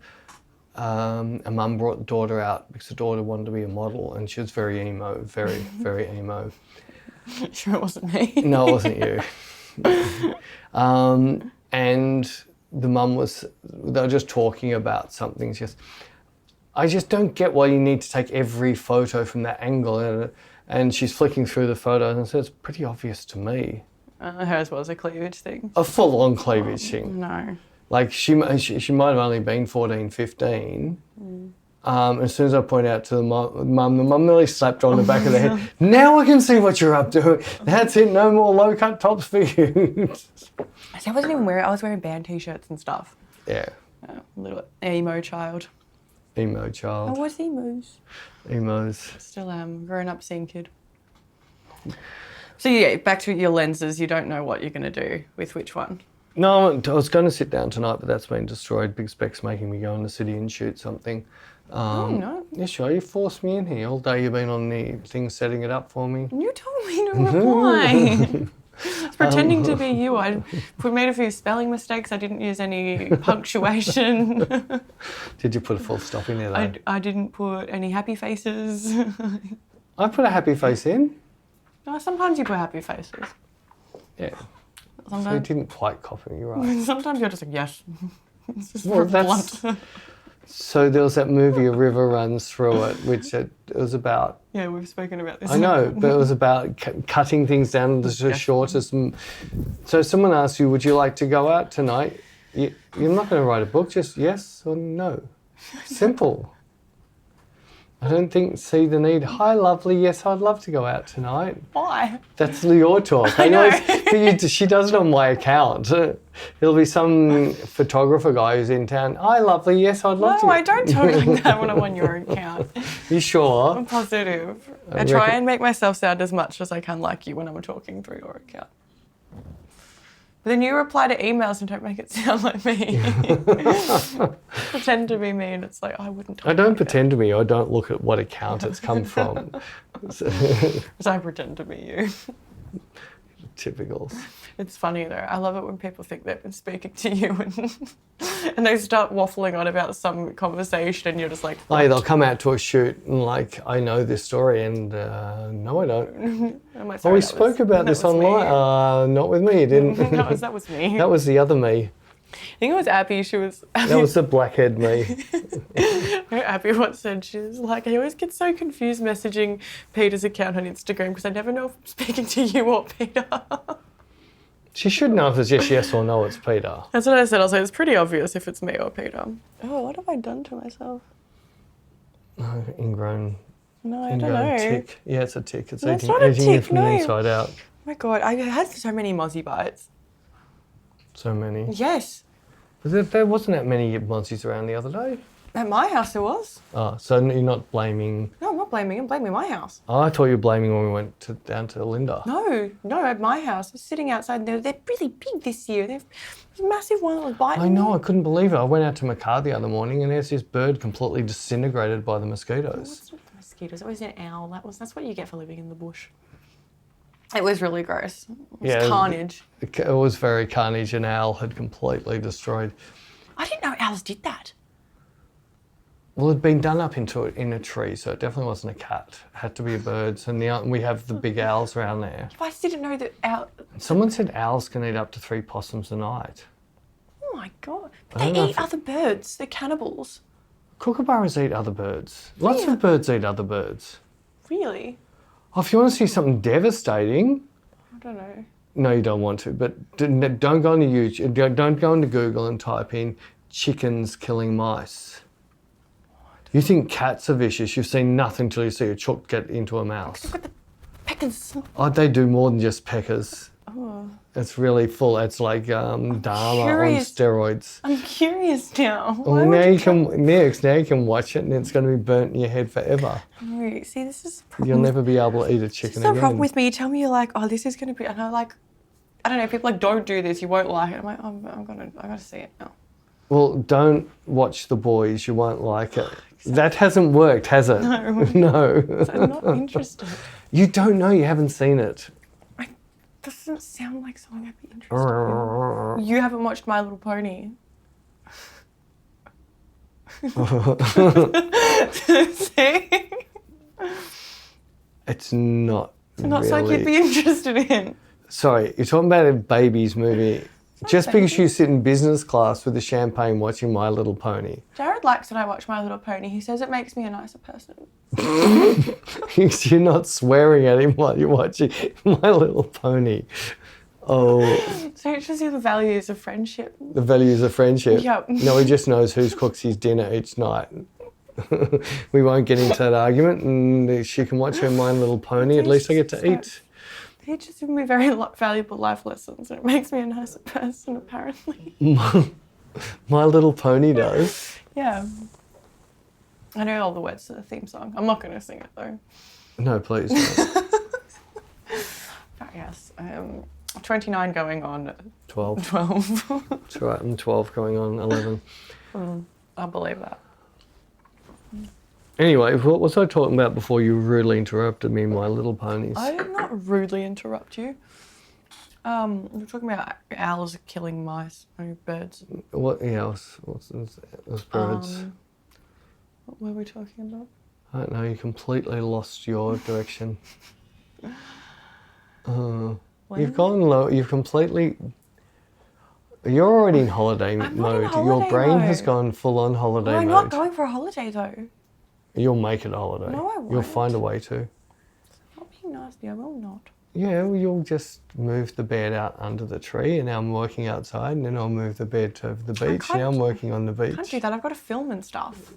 mum brought the daughter out because the daughter wanted to be a model, and she was very emo, very, very emo. Sure it wasn't me. No, it wasn't you. And the mum they were just talking about something. I just don't get why you need to take every photo from that angle. And she's flicking through the photos and says, it's pretty obvious to me. Hers was a cleavage thing. A full-on cleavage thing. No. Like she might have only been 14, 15, As soon as I point out to the mum nearly slapped her on the back of the head. Now I can see what you're up to. That's it. No more low-cut tops for you. I wasn't even wearing. I was wearing band t-shirts and stuff. Yeah. Little emo child. Emo child. I was emos. Emos. Still am. Grown-up scene kid. So yeah, back to your lenses. You don't know what you're going to do with which one. No, I was going to sit down tonight, but that's been destroyed. Big Spec's making me go in the city and shoot something. No. Yeah, sure. You forced me in here. All day you've been on the thing setting it up for me. You told me to reply. I was pretending to be you. I made a few spelling mistakes. I didn't use any punctuation. Did you put a full stop in there, though? I didn't put any happy faces. I put a happy face in. No, sometimes you put happy faces. Yeah. Sometimes. So you didn't quite copy, you're right. Sometimes you're just like, yes. It's just Well, blunt. So there was that movie, A River Runs Through It, which it was about... Yeah, we've spoken about this. I know, but it was about cutting things down to the shortest. So someone asks you, would you like to go out tonight? You're not going to write a book, just yes or no. Simple. I don't see the need. Hi, lovely. Yes, I'd love to go out tonight. Why? That's your talk. I know. But she does it on my account. It'll be some photographer guy who's in town. Hi, lovely. Yes, I'd love to. No, I don't talk like that when I'm on your account. You sure? I'm positive. I try and make myself sound as much as I can like you when I'm talking through your account. But then you reply to emails and don't make it sound like me. Pretend to be me and it's like, I wouldn't talk I don't like pretend to be. I don't look at what account it's come from. Because I pretend to be you. Typical. It's funny though. I love it when people think they've been speaking to you and they start waffling on about some conversation and you're just like... Hey, they'll come out to a shoot and like, I know this story and no, I don't. I'm like, Oh, we spoke about this online. Not with me, you didn't. that was me. That was the other me. I think it was Abby. That was the blackhead me. Abby once said, she was like, I always get so confused messaging Peter's account on Instagram because I never know if I'm speaking to you or Peter. She should know if it's just yes or no, it's Peter. That's what I said. I was like, it's pretty obvious if it's me or Peter. Oh, what have I done to myself? No, ingrown. No, I don't know. Tick. Yeah, it's a tick. It's No, it's eating, not a eating you tick, from the no. inside out. Oh my God, I had so many mozzie bites. So many. Yes. But there wasn't that many mozzies around the other day. At my house there was. Oh, so you're not blaming... No, I'm not blaming. I'm blaming my house. Oh, I thought you were blaming when we went down to Linda. No, at my house. I was sitting outside and they're really big this year. There's a massive one that was biting I know, me. I couldn't believe it. I went out to my car the other morning and there's this bird completely disintegrated by the mosquitoes. It's not the mosquitoes. It was an owl. That's what you get for living in the bush. It was really gross. It was carnage. It was very carnage. An owl had completely destroyed. I didn't know owls did that. Well, it'd been done up in a tree, so it definitely wasn't a cat. It had to be a bird. And we have the big owls around there. I just didn't know that owls... Someone said owls can eat up to 3 possums a night. Oh my God. I But don't they know eat other birds. They're cannibals. Kookaburras eat other birds. Lots Yeah. of birds eat other birds. Really? Oh, if you want to see something devastating... I don't know. No, you don't want to, but don't go into YouTube. Don't go into Google and type in chickens killing mice. You think cats are vicious. You've seen nothing till you see a chook get into a mouse. Look at the peckers. Oh, they do more than just peckers. Oh. It's really full. It's like Dharma on curious. steroids. I'm curious now. Well, now you can watch it and it's going to be burnt in your head forever. No, see, this is the problem. You'll never be able to eat a This chicken is the again. problem with me. You tell me you're like, oh, this is going to be, and I'm like, I don't know, people are like, don't do this, you won't like it. I'm like, I gotta see it now. Well, don't watch The Boys. You won't like it. That hasn't worked, has it? No. No. So I'm not interested. You don't know. You haven't seen it. It doesn't sound like something I'd be interested in. You haven't watched My Little Pony. See? It's not. It's not really. something you'd be interested in. Sorry, you're talking about a baby's movie. Just because you sit in business class with a champagne watching My Little Pony. Jared likes when I watch My Little Pony. He says it makes me a nicer person. You're not swearing at him while you're watching My Little Pony. Oh, So it shows you the values of friendship. the values of friendship. Yep. No, he just knows who cooks his dinner each night. we won't get into that argument, and she can watch her My Little Pony. At least I get to eat. He just given me very valuable life lessons, and it makes me a nicer person, apparently. My Little Pony does. Yeah. I know all the words to the theme song. I'm not going to sing it, though. No, please don't. But yes, 29 going on 12. 12. That's right, I'm 12 going on 11. I believe that. Anyway, what was I talking about before you rudely interrupted me, My Little Ponies? I did not rudely interrupt you. We were talking about owls killing mice, birds. What else? What's those birds? What were we talking about? I don't know, you completely lost your direction. You've gone low, you've completely... You're already in holiday mode. Your brain has gone full on holiday mode. I'm not going for a holiday, though. You'll make it a holiday. No, I won't. You'll find a way to. I'm not being nasty, I will not. Yeah, well, you'll just move the bed out under the tree, and now I'm working outside, and then I'll move the bed to the beach. Now I'm working on the beach. I can't do that, I've got to film and stuff.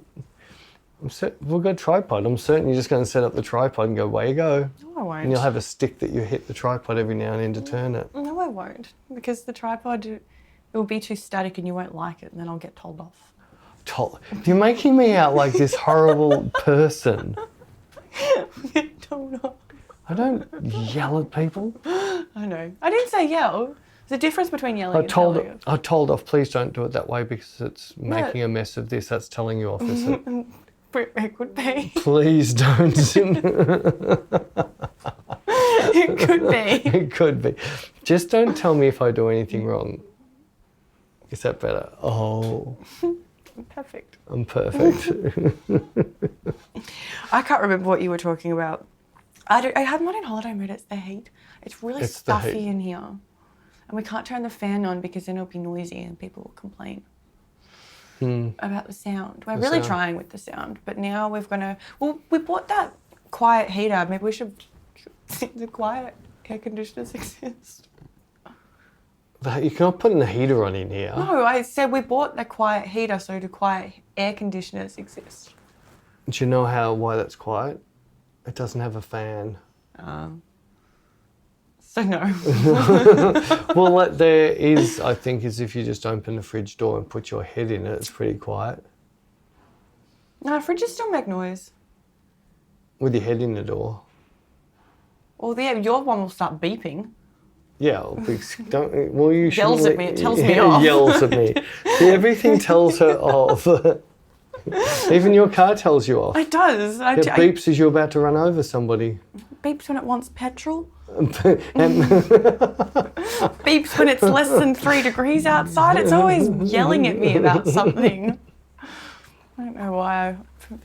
We've got a tripod. I'm certain you're just going to set up the tripod and go, away you go. No, I won't. And you'll have a stick that you hit the tripod every now and then to turn it. No, I won't. Because the tripod, it will be too static and you won't like it, and then I'll get told off. You're making me out like this horrible person. I don't yell at people. I know. I didn't say yell. There's a difference between yelling and telling. I told off, please don't do it that way because it's making a mess of this. That's telling you off, is it? It could be. Please don't. It could be. It could be. Just don't tell me if I do anything wrong. Is that better? Oh. Perfect. I'm perfect. I can't remember what you were talking about. I'm not in holiday mode, it's the heat. It's really stuffy in here. And we can't turn the fan on because then it'll be noisy and people will complain about the sound. We're really trying with the sound, but now we're gonna, we bought that quiet heater. Maybe we should, the quiet air conditioners exist. You can't put a heater on in here. No, I said we bought the quiet heater, so do quiet air conditioners exist? Do you know why that's quiet? It doesn't have a fan. So no. Well, what there is, I think, is if you just open the fridge door and put your head in it, it's pretty quiet. No, fridges still make noise. With your head in the door. Well, yeah, your one will start beeping. Yeah, you yells at me, it tells me off. Yells at me. See, everything tells her off. Even your car tells you off. It does. It beeps as you're about to run over somebody. Beeps when it wants petrol. Beeps when it's less than 3 degrees outside. It's always yelling at me about something. I don't know why.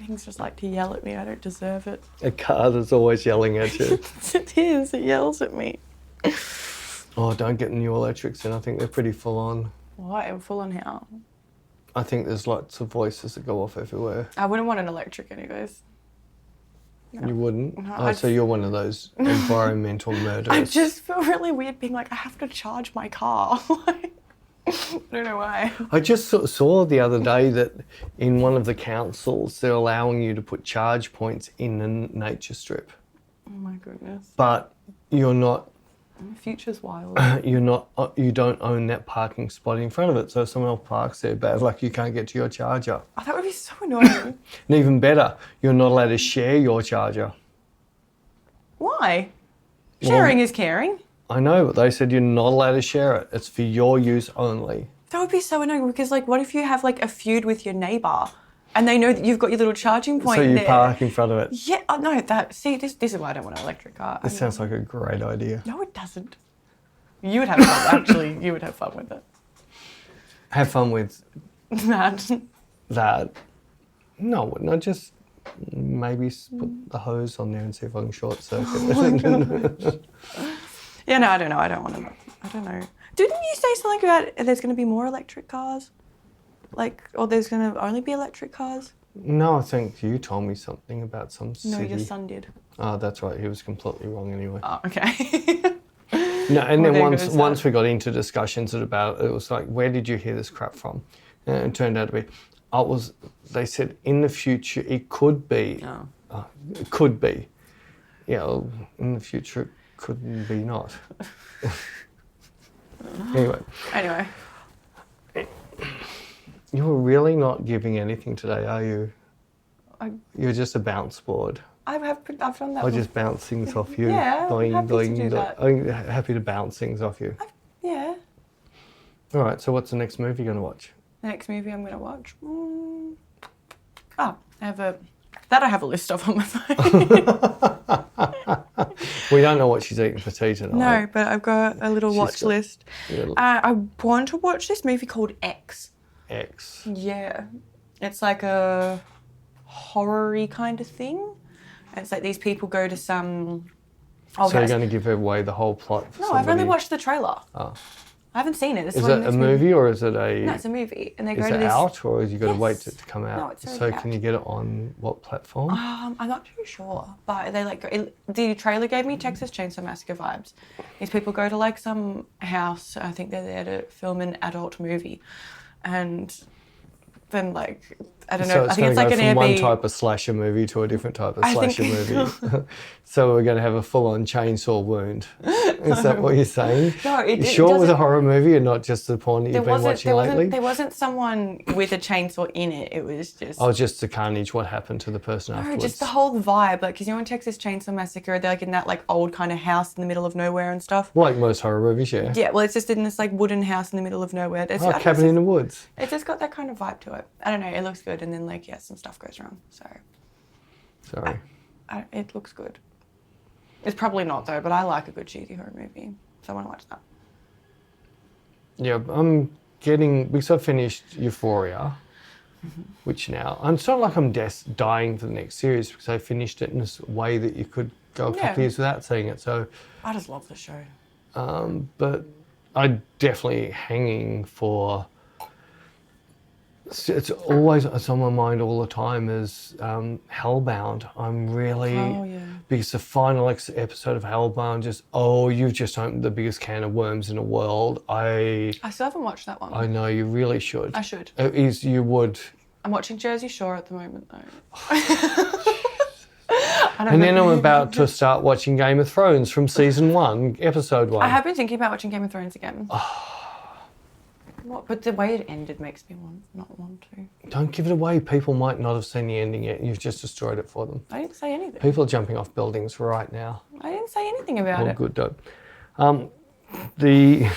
Things just like to yell at me. I don't deserve it. A car that's always yelling at you. It is. It yells at me. Oh, don't get the new electrics in. I think they're pretty full on. What? Full on how? I think there's lots of voices that go off everywhere. I wouldn't want an electric anyways. No. You wouldn't? No, so you're one of those environmental murderers. I just feel really weird being like, I have to charge my car. I don't know why. I just saw the other day that in one of the councils, they're allowing you to put charge points in the nature strip. Oh my goodness. But you're not... The future's wild. You don't own that parking spot in front of it. So if someone else parks there, bad luck, you can't get to your charger. Oh, that would be so annoying. And even better, you're not allowed to share your charger. Why? Sharing is caring. I know, but they said you're not allowed to share it. It's for your use only. That would be so annoying because, like, what if you have like a feud with your neighbour and they know that you've got your little charging point there? So you park in front of it. Yeah, no, this is why I don't want an electric car. This sounds like a great idea. No, it doesn't. You would have fun, actually. You would have fun with it. Have fun with... That. No, not just maybe put the hose on there and see if I can short circuit it. Yeah, no, I don't know. I don't want to. I don't know. Didn't you say something about there's going to be more electric cars? Or there's going to only be electric cars? No, I think you told me something about some city. No, your son did. Oh, that's right. He was completely wrong anyway. Oh, okay. No, and then once we got into discussions about it, it was like, where did you hear this crap from? And it turned out to be, They said in the future it could be. Oh. It could be. Yeah, well, in the future it couldn't be not. Anyway. You're really not giving anything today, are you? You're just a bounce board. I've done that. I just bounce things off you. Yeah, I'm happy to do that. I'm happy to bounce things off you. Yeah. All right, so what's the next movie you're going to watch? The next movie I'm going to watch? I have a list of on my phone. We don't know what she's eating for tea tonight. No, but I've got a little watch list. I want to watch this movie called X. X. Yeah. It's like a horror-y kind of thing. It's like these people go to some... So you're going to give away the whole plot for somebody? I've only watched the trailer. Oh. I haven't seen it. Is it a movie or is it a... No, it's a movie. And they is go it to this... out or have you got to wait for it to come out? No, it's already So out. can you get it on what platform? I'm not too sure, but they the trailer gave me Texas Chainsaw Massacre vibes. These people go to like some house. I think they're there to film an adult movie, and then like I don't know. So I think it's like an from one Airbnb. type of slasher movie to a different type of I slasher think- movie. So we're going to have a full-on chainsaw wound. Is that what you're saying? No, You sure it was a doesn't- horror movie and not just the porn that you've been watching lately? There wasn't someone with a chainsaw in it. It was just. Oh, just the carnage. What happened to the person No, afterwards? just the whole vibe. Like, because in Texas Chainsaw Massacre, they're like in that like old kind of house in the middle of nowhere and stuff. Like most horror movies, yeah. Yeah, well, it's just in this like wooden house in the middle of nowhere. It's, Oh, Cabin in the Woods. It's just got that kind of vibe to it. I don't know. It looks good, and then like some stuff goes wrong. So Sorry. it looks good. It's probably not though, but I like a good cheesy horror movie, so I want to watch that. Yeah, because I finished Euphoria, which now, it's not like I'm dying for the next series because I finished it in this way that you could go a couple of years without seeing it. So, I just love the show. but I'm definitely hanging for, it's always, it's on my mind all the time is Hellbound. I'm really, because the final episode of Hellbound you've just opened the biggest can of worms in the world. I still haven't watched that one. I know, you really should. I should. You would. I'm watching Jersey Shore at the moment though. And then I'm about to start watching Game of Thrones from season 1, episode 1. I have been thinking about watching Game of Thrones again. But the way it ended makes me not want to. Don't give it away. People might not have seen the ending yet. You've just destroyed it for them. I didn't say anything. People are jumping off buildings right now. I didn't say anything about Oh, it. good, Doug. Oh my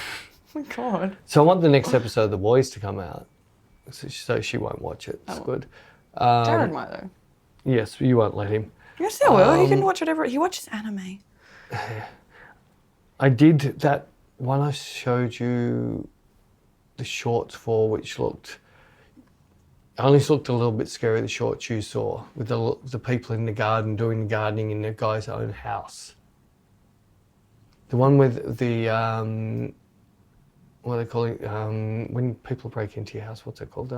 God. So I want the next episode of The Boys to come out. So she won't watch it. It's good. Jared might though. Yes, you won't let him. Yes, I will. He can watch whatever. He watches anime. I did that one I showed you the shorts for, which looked a little bit scary, the shorts you saw, with the people in the garden doing the gardening in the guy's own house. The one with the, what are they calling when people break into your house, what's it called?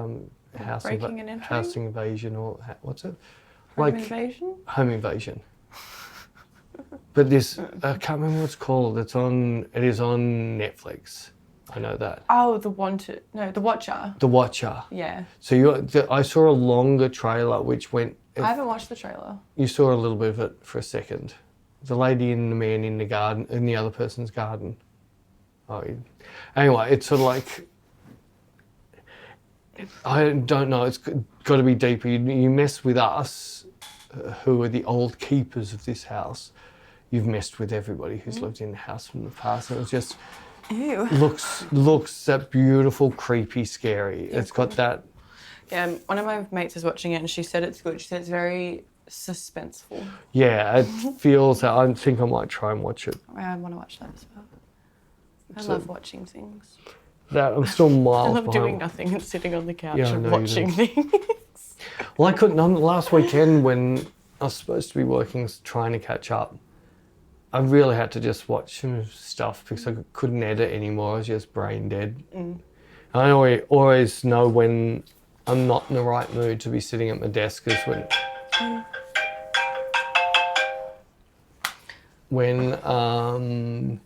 House Breaking and entering? House invasion, or what's it? Home invasion? Home invasion. But this, I can't remember what it's called. It is on Netflix. I know that. Oh, The Watcher. The Watcher. Yeah. So I saw a longer trailer which went... I haven't watched the trailer. You saw a little bit of it for a second. The lady and the man in the garden, in the other person's garden. Anyway, it's sort of like... I don't know, it's got to be deeper. You mess with us, who are the old keepers of this house. You've messed with everybody who's lived in the house from the past. And it was just... Ew. Looks that beautiful, creepy, scary. It's got that... Yeah, one of my mates is watching it and she said it's good. She said it's very suspenseful. Yeah, it feels... I think I might try and watch it. I want to watch that as well. I love watching things. That I'm still miles I love behind. doing nothing and sitting on the couch Yeah, I and know you watching do. things. Well, I couldn't... last weekend when I was supposed to be working, trying to catch up, I really had to just watch some stuff because I couldn't edit anymore. I was just brain dead. I always know when I'm not in the right mood to be sitting at my desk is when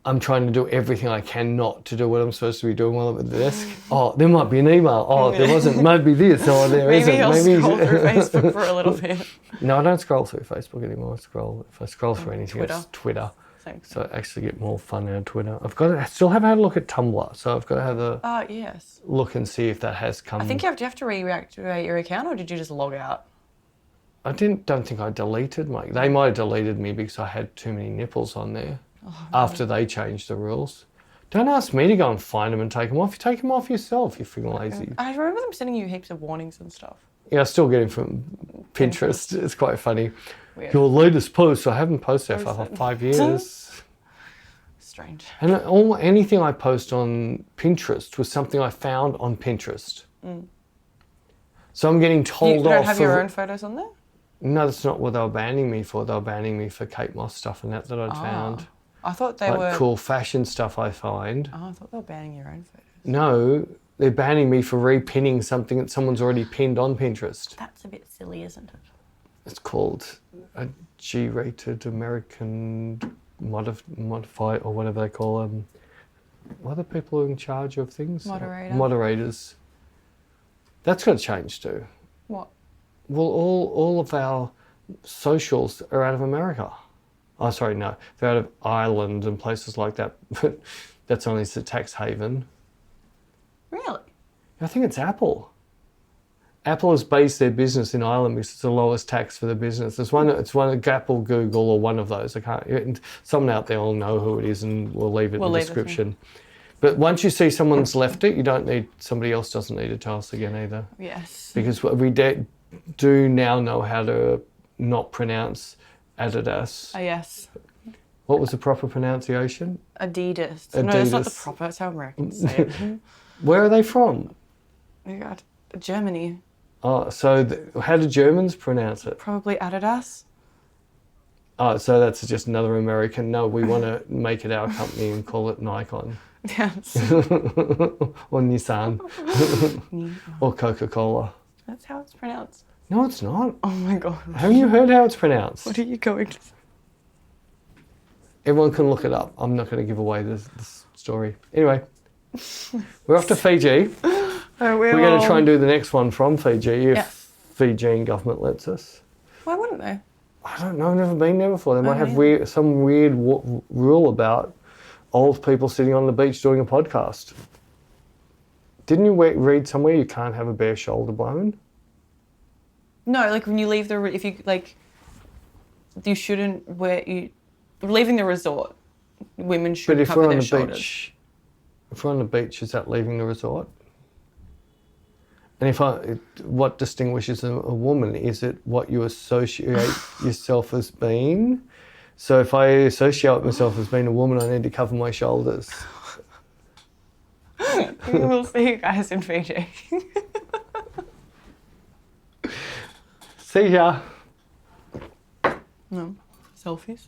I'm trying to do everything I can not to do what I'm supposed to be doing while I'm at the desk. Oh, there might be an email. Oh, there wasn't. Maybe this. Oh, there isn't. Maybe I'll scroll through Facebook for a little bit. No, I don't scroll through Facebook anymore. If I scroll through anything, Twitter. it's Twitter. Same. So I actually get more fun out of Twitter. I still haven't had a look at Tumblr, so I've got to have a Yes. look and see if that has come. I think you have to reactivate your account, or did you just log out? I don't think I deleted my. They might have deleted me because I had too many nipples on there after they changed the rules. Don't ask me to go and find them and take them off. You take them off yourself. You're freaking lazy. I remember them sending you heaps of warnings and stuff. Yeah, I still get them from Pinterest. It's quite funny. Weird. Your latest post. I haven't posted for 5 years. Strange. And anything I post on Pinterest was something I found on Pinterest. So I'm getting told You off. don't have your own photos on there? No, that's not what they were banning me for. They were banning me for Kate Moss stuff and that I'd found. I thought they Like were... cool fashion stuff I find. Oh, I thought they were banning your own photos. No, they're banning me for repinning something that someone's already pinned on Pinterest. That's a bit silly, isn't it? It's called a G-rated American modified or whatever they call them. What are the people who are in charge of things? Moderator. Moderators. That's got to change too. What? Well, all of our socials are out of America. Oh, sorry, no. They're out of Ireland and places like that. But that's only a tax haven. Really? I think it's Apple. Apple has based their business in Ireland because it's the lowest tax for the business. It's one Apple, Google, or one of those. I can't. Someone out there will know who it is, and we'll leave it in the description. But once you see someone's left it, you don't need somebody else doesn't need to tell us again either. Yes. Because we do now know how to not pronounce Adidas. Oh, yes. What was the proper pronunciation? Adidas. Adidas. No, that's not the proper. That's how Americans say it. Where are they from? Oh, God. Germany. Oh, so how do Germans pronounce it? Probably Adidas. Oh, so that's just another American. No, we want to make it our company and call it Nikon. Yes. Or Nissan. Or Coca-Cola. That's how it's pronounced. No, it's not. Oh, my God. Haven't you heard how it's pronounced? What are you going to say? Everyone can look it up. I'm not going to give away this story. Anyway, we're off to Fiji. We're going to try and do the next one from Fiji if Fijian government lets us. Why wouldn't they? I don't know. I've never been there before. They might have some weird rule about old people sitting on the beach doing a podcast. Didn't you read somewhere you can't have a bare shoulder blown? No, like when you leave you shouldn't leaving the resort, women should cover their shoulders. If we're on the beach, is that leaving the resort? And what distinguishes a woman? Is it what you associate yourself as being? So if I associate myself as being a woman, I need to cover my shoulders. We'll see you guys in Fiji. See ya. No. Selfies?